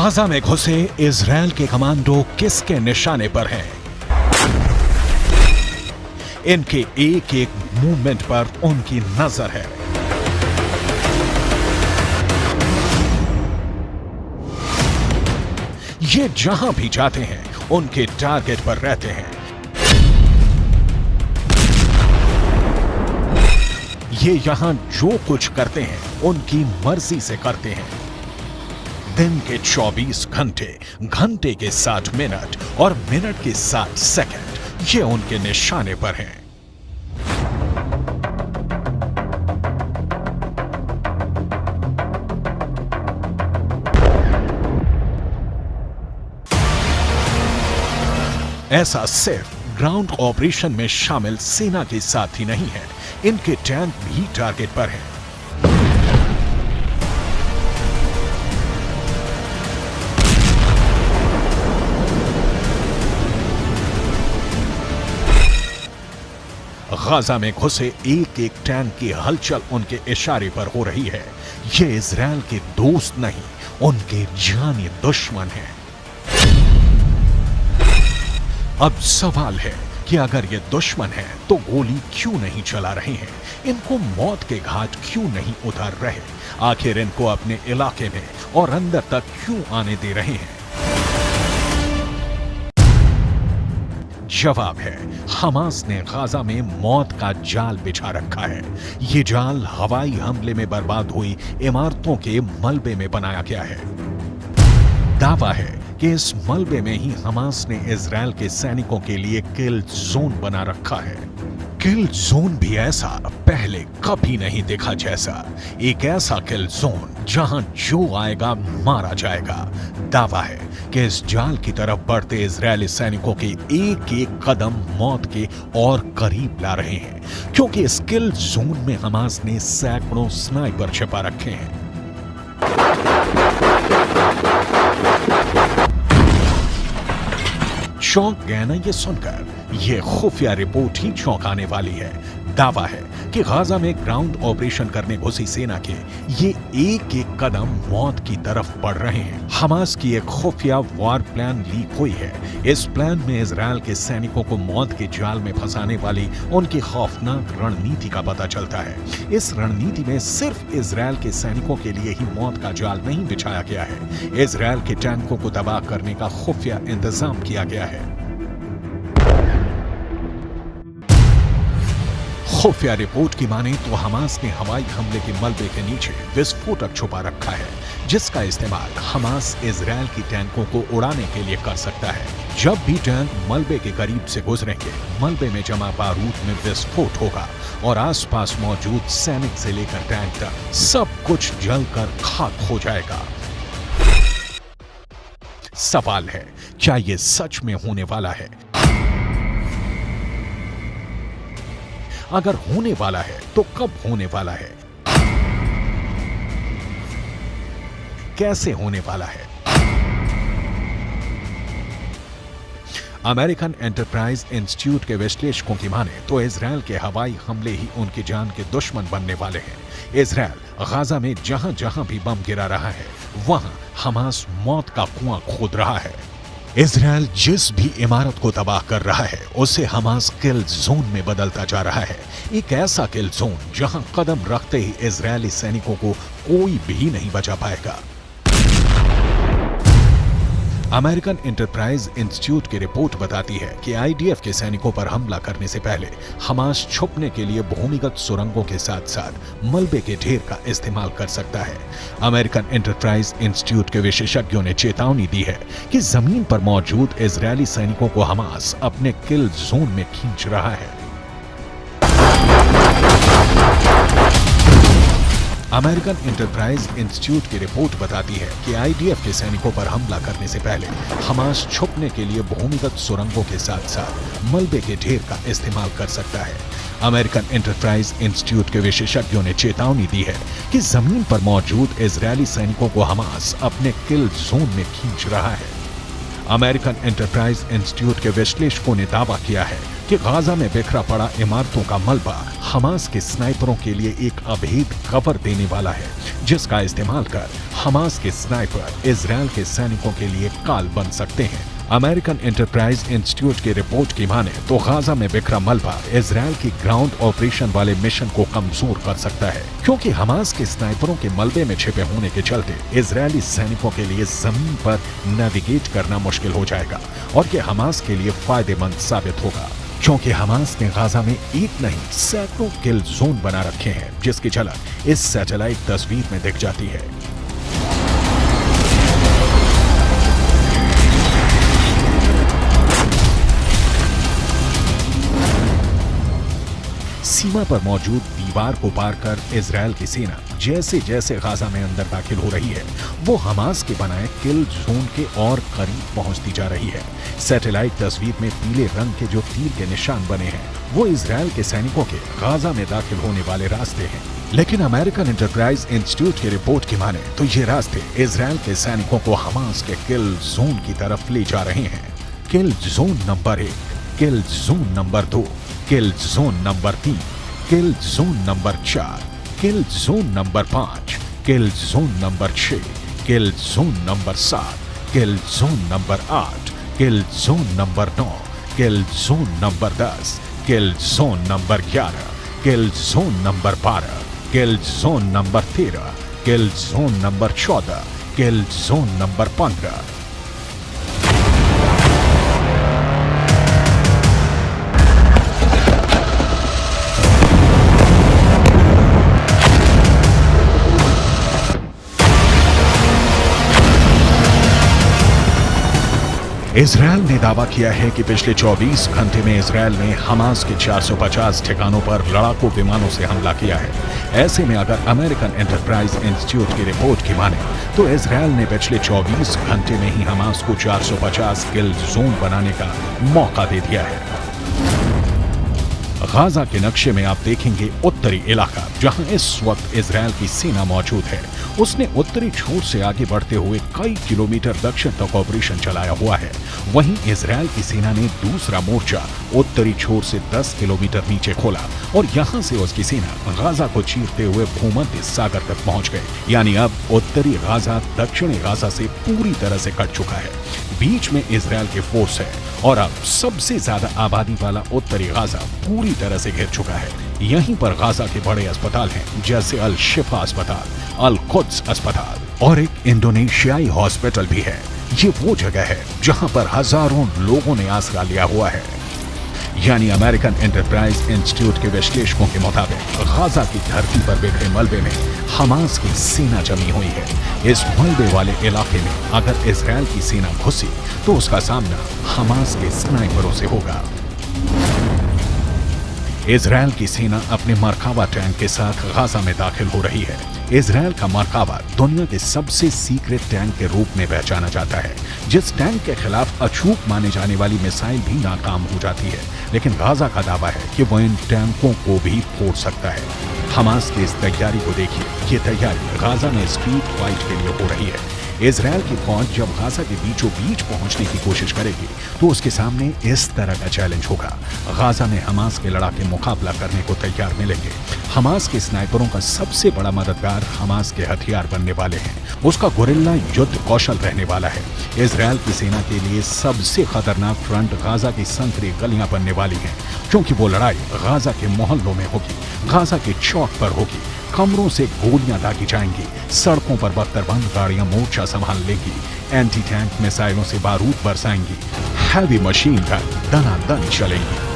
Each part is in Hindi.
गाजा में घुसे इजरायल के कमांडो किसके निशाने पर हैं? इनके एक एक मूवमेंट पर उनकी नजर है। ये जहां भी जाते हैं उनके टारगेट पर रहते हैं। ये यहां जो कुछ करते हैं उनकी मर्जी से करते हैं। दिन के 24 घंटे, घंटे के 60 मिनट और मिनट के 60 सेकंड ये उनके निशाने पर हैं। ऐसा सिर्फ ग्राउंड ऑपरेशन में शामिल सेना के साथ ही नहीं है, इनके टैंक भी टारगेट पर हैं। गाजा में घुसे एक एक टैंक की हलचल उनके इशारे पर हो रही है। ये इजरायल के दोस्त नहीं, उनके जानी दुश्मन हैं। अब सवाल है कि अगर ये दुश्मन है तो गोली क्यों नहीं चला रहे हैं? इनको मौत के घाट क्यों नहीं उतार रहे? आखिर इनको अपने इलाके में और अंदर तक क्यों आने दे रहे हैं? जवाब है, हमास ने गाजा में मौत का जाल बिछा रखा है। ये जाल हवाई हमले में बर्बाद हुई इमारतों के मलबे में बनाया गया है। दावा है कि इस मलबे में ही हमास ने इजरायल के सैनिकों के लिए किल जोन बना रखा है। किल जोन भी ऐसा पहले कभी नहीं देखा जैसा। एक ऐसा किल जोन जहां जो आएगा मारा जाएगा। दावा है कि इस जाल की तरफ बढ़ते इजरायली सैनिकों के एक एक कदम मौत के और करीब ला रहे हैं, क्योंकि इस किल जोन में हमास ने सैकड़ों स्नाइपर छिपा रखे हैं। चौंक गए ना ये सुनकर? ये खुफिया रिपोर्ट ही चौंकाने वाली है। दावा है कि गाजा में ग्राउंड ऑपरेशन करने घुसी सेना के ये एक एक कदम मौत की तरफ बढ़ रहे हैं। हमास की एक खुफिया वॉर प्लान लीक हुई है। इस प्लान में इजरायल के सैनिकों को मौत के जाल में फंसाने वाली उनकी खौफनाक रणनीति का पता चलता है। इस रणनीति में सिर्फ इजरायल के सैनिकों के लिए ही मौत का जाल नहीं बिछाया गया है, इजरायल के टैंकों को तबाह करने का खुफिया इंतजाम किया गया है। खुफिया रिपोर्ट की माने तो हमास ने हवाई हमले के मलबे के नीचे विस्फोटक छुपा रखा है, जिसका इस्तेमाल हमास इजरायल की टैंकों को उड़ाने के लिए कर सकता है। जब भी टैंक मलबे के करीब से गुजरेंगे, मलबे में जमा बारूद में विस्फोट होगा और आसपास मौजूद सैनिक से लेकर टैंक तक सब कुछ जलकर खाक हो जाएगा। सवाल है, क्या यह सच में होने वाला है? अगर होने वाला है तो कब होने वाला है? कैसे होने वाला है? अमेरिकन एंटरप्राइज इंस्टीट्यूट के विश्लेषकों की माने तो इजरायल के हवाई हमले ही उनकी जान के दुश्मन बनने वाले हैं। इजरायल गाजा में जहां जहां भी बम गिरा रहा है, वहां हमास मौत का कुआं खोद रहा है। इजरायल जिस भी इमारत को तबाह कर रहा है उसे हमास किल जोन में बदलता जा रहा है। एक ऐसा किल जोन जहां कदम रखते ही इजरायली सैनिकों को कोई भी नहीं बचा पाएगा। अमेरिकन एंटरप्राइज इंस्टीट्यूट की रिपोर्ट बताती है कि आईडीएफ के सैनिकों पर हमला करने से पहले हमास छुपने के लिए भूमिगत सुरंगों के साथ साथ मलबे के ढेर का इस्तेमाल कर सकता है। अमेरिकन एंटरप्राइज इंस्टीट्यूट के विशेषज्ञों ने चेतावनी दी है कि जमीन पर मौजूद इजरायली सैनिकों को हमास अपने किल जोन में खींच रहा है। अमेरिकन एंटरप्राइज इंस्टीट्यूट की रिपोर्ट बताती है कि आईडीएफ के सैनिकों पर हमला करने से पहले हमास छुपने के लिए भूमिगत सुरंगों के साथ साथ मलबे के ढेर का इस्तेमाल कर सकता है। अमेरिकन एंटरप्राइज इंस्टीट्यूट के विशेषज्ञों ने चेतावनी दी है कि जमीन पर मौजूद इजरायली सैनिकों को हमास अपने किल जोन में खींच रहा है। अमेरिकन एंटरप्राइज इंस्टीट्यूट के विश्लेषकों ने दावा किया है कि गाजा में बिखरा पड़ा इमारतों का मलबा हमास के स्नाइपरों के लिए एक अभेद कवर देने वाला है, जिसका इस्तेमाल कर हमास के स्नाइपर इजरायल के सैनिकों के लिए काल बन सकते हैं। अमेरिकन एंटरप्राइज इंस्टीट्यूट की रिपोर्ट की माने तो गाजा में बिखरा मलबा इजरायल की ग्राउंड ऑपरेशन वाले मिशन को कमजोर कर सकता है, क्योंकि हमास के स्नाइपरों के मलबे में छिपे होने के चलते इजरायली सैनिकों के लिए जमीन पर नेविगेट करना मुश्किल हो जाएगा और ये हमास के लिए फायदेमंद साबित होगा, क्योंकि हमास ने गाजा में एक नहीं सैकड़ों किल जोन बना रखे हैं, जिसकी झलक इस सैटेलाइट तस्वीर में दिख जाती है। सीमा पर मौजूद दीवार को पार कर इजरायल की सेना जैसे जैसे गाजा में अंदर दाखिल हो रही है, वो हमास के बनाए किल जोन के और करीब पहुंचती जा रही है। सैटेलाइट तस्वीर में पीले रंग के जो तीर के निशान बने हैं, वो इजरायल के सैनिकों के गाजा में दाखिल होने वाले रास्ते हैं। लेकिन अमेरिकन एंटरप्राइज इंस्टीट्यूट की रिपोर्ट की माने तो ये रास्ते इजरायल के सैनिकों को हमास के किल जोन की तरफ ले जा रहे हैं। किल जोन नंबर 1, किल जोन नंबर 2, किल जोन नंबर 3, किल जोन नंबर 4, किल जोन नंबर 5, किल जोन नंबर 6, किल जोन नंबर 7, किल जोन नंबर 8, किल जोन नंबर 9, किल जोन नंबर 10, किल जोन नंबर 11, किल जोन नंबर 12, किल जोन नंबर 13, किल जोन नंबर 14, किल जोन नंबर 15। इजरायल ने दावा किया है कि पिछले 24 घंटे में इजरायल ने हमास के 450 ठिकानों पर लड़ाकू विमानों से हमला किया है। ऐसे में अगर अमेरिकन एंटरप्राइज इंस्टीट्यूट की रिपोर्ट की माने तो इजरायल ने पिछले 24 घंटे में ही हमास को 450 किल जोन बनाने का मौका दे दिया है। गाजा के नक्शे में आप देखेंगे उत्तरी इलाका, जहां इस वक्त इजरायल की सेना मौजूद है। उसने उत्तरी छोर से आगे बढ़ते हुए कई किलोमीटर दक्षिण तक ऑपरेशन चलाया हुआ है। वहीं इजरायल की सेना ने दूसरा मोर्चा उत्तरी छोर से 10 किलोमीटर नीचे खोला और यहां से उसकी सेना गाजा को चीरते हुए भूमध्य सागर तक पहुंच गए। यानी अब उत्तरी गाजा दक्षिणी गाजा से पूरी तरह से कट चुका है। बीच में इजरायल के फोर्स है और अब सबसे ज्यादा आबादी वाला उत्तरी गाजा पूरी तरह से घिर चुका है। यहीं पर गाजा के बड़े अस्पताल हैं, जैसे अल शिफा अस्पताल, अल कुद्स अस्पताल और एक इंडोनेशियाई हॉस्पिटल भी है। ये वो जगह है जहां पर हजारों लोगों ने आसरा लिया हुआ है। यानी अमेरिकन एंटरप्राइज इंस्टीट्यूट के विश्लेषकों के मुताबिक गाजा की धरती पर बिखरे मलबे में हमास की सेना जमी हुई है। इस मलबे वाले इलाके में अगर इजरायल की सेना घुसी तो उसका सामना हमास के स्नाइपरों से होगा। इजरायल की सेना अपने मरकावा टैंक के साथ गाजा में दाखिल हो रही है। इजरायल का मरकावा दुनिया के सबसे सीक्रेट टैंक के रूप में पहचाना जाता है। जिस टैंक के खिलाफ अचूक माने जाने वाली मिसाइल भी नाकाम हो जाती है, लेकिन गाजा का दावा है कि वो इन टैंकों को भी फोड़ सकता है। हमास की इस तैयारी को देखिए। ये तैयारी गाजा में स्ट्रीट फाइट के लिए हो रही है। इजरायल की फौज जब गाजा के बीचों बीच पहुंचने की कोशिश करेगी तो उसके सामने इस तरह का चैलेंज होगा। गाजा में हमास के लड़ाके मुकाबला करने को तैयार मिलेंगे। हमास के स्नाइपरों का सबसे बड़ा मददगार हमास के हथियार बनने वाले हैं। उसका गोरिल्ला युद्ध कौशल रहने वाला है। इजरायल की सेना के लिए सबसे खतरनाक फ्रंट गाजा की संकरी गलियां बनने वाली हैं, क्योंकि वो लड़ाई गाजा के मोहल्लों में होगी, गाजा के चौक पर होगी। कमरों से गोलियां दागी जाएंगी, सड़कों पर बख्तरबंद गाड़ियां मोर्चा संभाल लेंगी, एंटी टैंक मिसाइलों से बारूद बरसाएंगी, हैवी मशीन गन दनादन चलेंगी।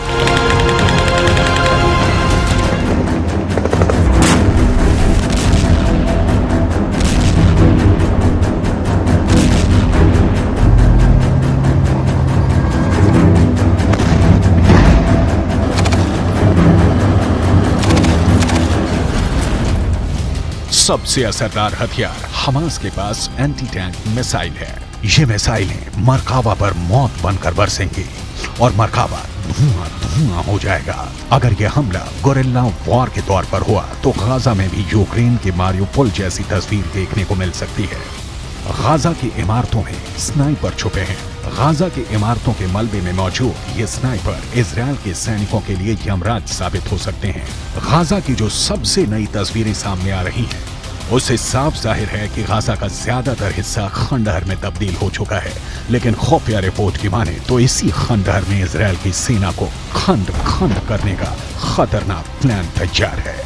सबसे असरदार हथियार हमास के पास एंटी टैंक मिसाइल है। ये मिसाइलें मरकावा पर मौत बनकर बरसेंगी और मरकावा धुआं धुआं हो जाएगा। अगर यह हमला गोरिल्ला वॉर के तौर पर हुआ तो गाजा में भी यूक्रेन के मारियोपोल जैसी तस्वीर देखने को मिल सकती है। गाजा की इमारतों में स्नाइपर छुपे हैं। गाजा की इमारतों के मलबे में मौजूद ये स्नाइपर इजरायल के सैनिकों के लिए यमराज साबित हो सकते हैं। गाजा की जो सबसे नई तस्वीरें सामने आ रही हैं, उससे साफ जाहिर है कि गाजा का ज्यादातर हिस्सा खंडहर में तब्दील हो चुका है। लेकिन खुफिया रिपोर्ट की माने तो इसी खंडहर में इजरायल की सेना को खंड खंड करने का खतरनाक प्लान तैयार है।